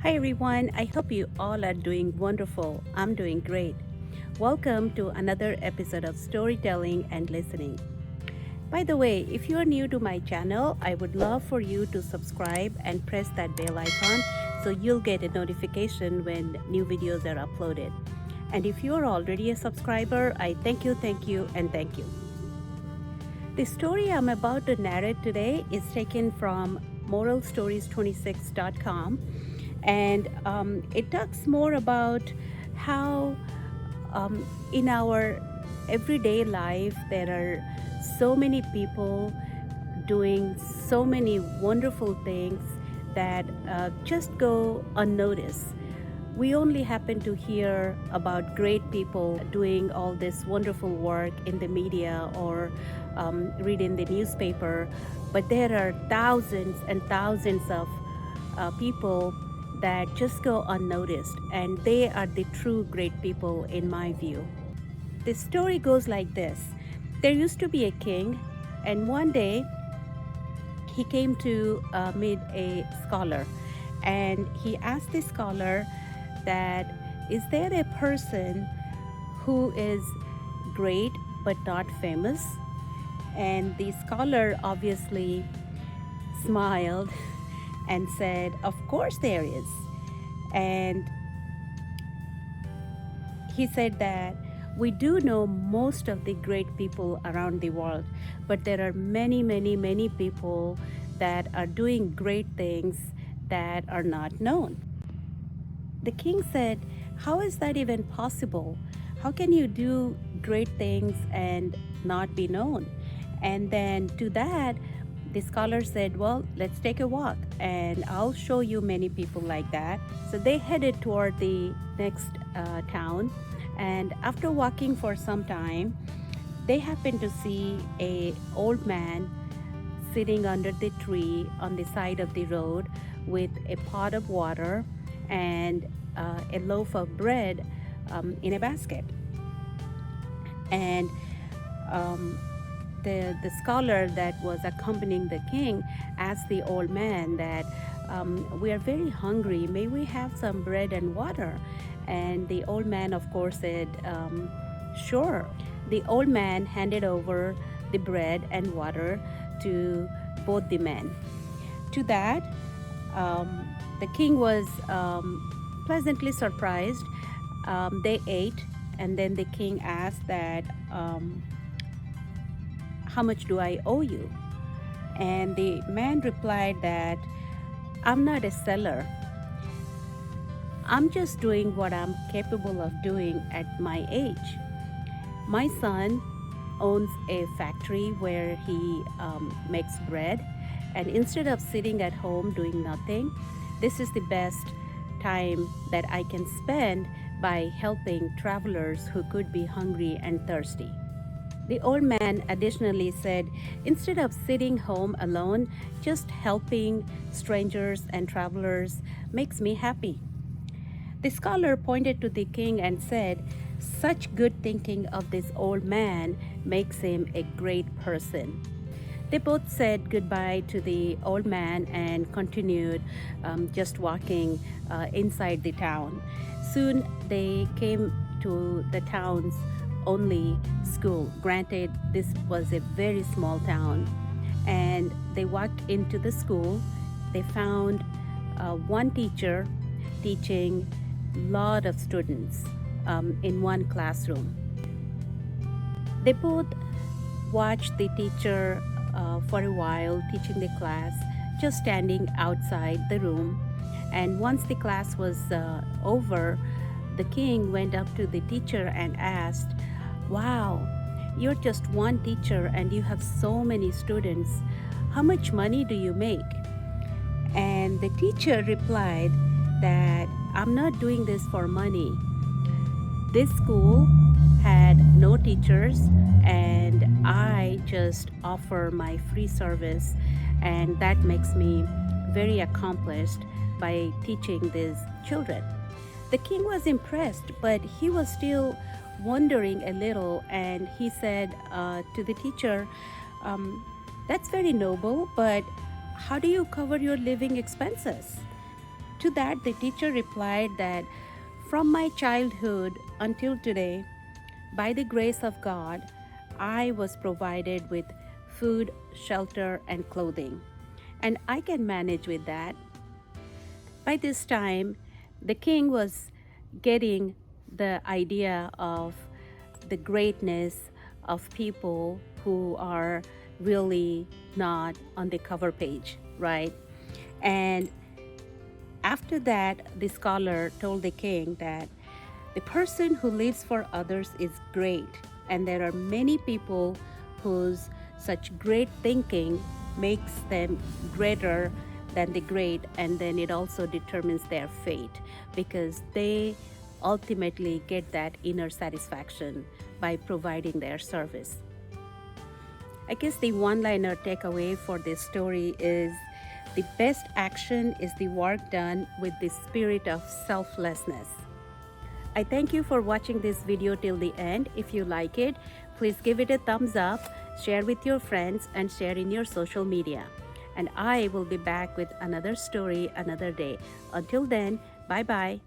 Hi everyone, I hope you all are doing wonderful. I'm doing great. Welcome to another episode of Storytelling and Listening. By the way, if you are new to my channel, I would love for you to subscribe and press that bell icon so you'll get a notification when new videos are uploaded. And if you are already a subscriber, I thank you, and thank you. The story I'm about to narrate today is taken from moralstories26.com, and it talks more about how in our everyday life there are so many people doing so many wonderful things that just go unnoticed. We only happen to hear about great people doing all this wonderful work in the media or read in the newspaper, but there are thousands and thousands of people that just go unnoticed, and they are the true great people in my view. The story goes like this. There used to be a king, and one day he came to meet a scholar, and he asked the scholar that, is there a person who is great but not famous? And the scholar obviously smiled and said, of course there is. And he said that we do know most of the great people around the world, but there are many people that are doing great things that are not known. The king said, how is that even possible? How can you do great things and not be known? And then to that, the scholar said, well, let's take a walk and I'll show you many people like that. So they headed toward the next town. And after walking for some time, they happened to see an old man sitting under the tree on the side of the road with a pot of water and a loaf of bread in a basket. And the scholar that was accompanying the king asked the old man that, we are very hungry, may we have some bread and water? And the old man, of course, said, sure. The old man handed over the bread and water to both the men. To that, the king was pleasantly surprised. They ate, and then the king asked that, how much do I owe you? And the man replied that, I'm not a seller. I'm just doing what I'm capable of doing at my age. My son owns a factory where he makes bread, and instead of sitting at home doing nothing, this is the best time that I can spend by helping travelers who could be hungry and thirsty. The old man additionally said, instead of sitting home alone, just helping strangers and travelers makes me happy. The scholar pointed to the king and said, such good thinking of this old man makes him a great person. They both said goodbye to the old man and continued just walking inside the town. Soon they came to the town's only school. Granted, this was a very small town. And they walked into the school. They found one teacher teaching a lot of students in one classroom. They both watched the teacher for a while teaching the class, just standing outside the room. And once the class was over, the king went up to the teacher and asked, wow, you're just one teacher and you have so many students. How much money do you make? And the teacher replied that, I'm not doing this for money. This school had no teachers, and I just offer my free service, and that makes me very accomplished by teaching these children. The king was impressed, but he was still wondering a little, and he said to the teacher, that's very noble, but how do you cover your living expenses? To that, the teacher replied that from my childhood until today, by the grace of God, I was provided with food, shelter, and clothing, and I can manage with that. By this time, the king was getting the idea of the greatness of people who are really not on the cover page, right? And after that, the scholar told the king that the person who lives for others is great, and there are many people whose such great thinking makes them greater than the great, and then it also determines their fate because they ultimately get that inner satisfaction by providing their service. I guess the one-liner takeaway for this story is the best action is the work done with the spirit of selflessness. I thank you for watching this video till the end. If you like it, please give it a thumbs up, share with your friends, and share in your social media. And I will be back with another story another day. Until then, bye-bye.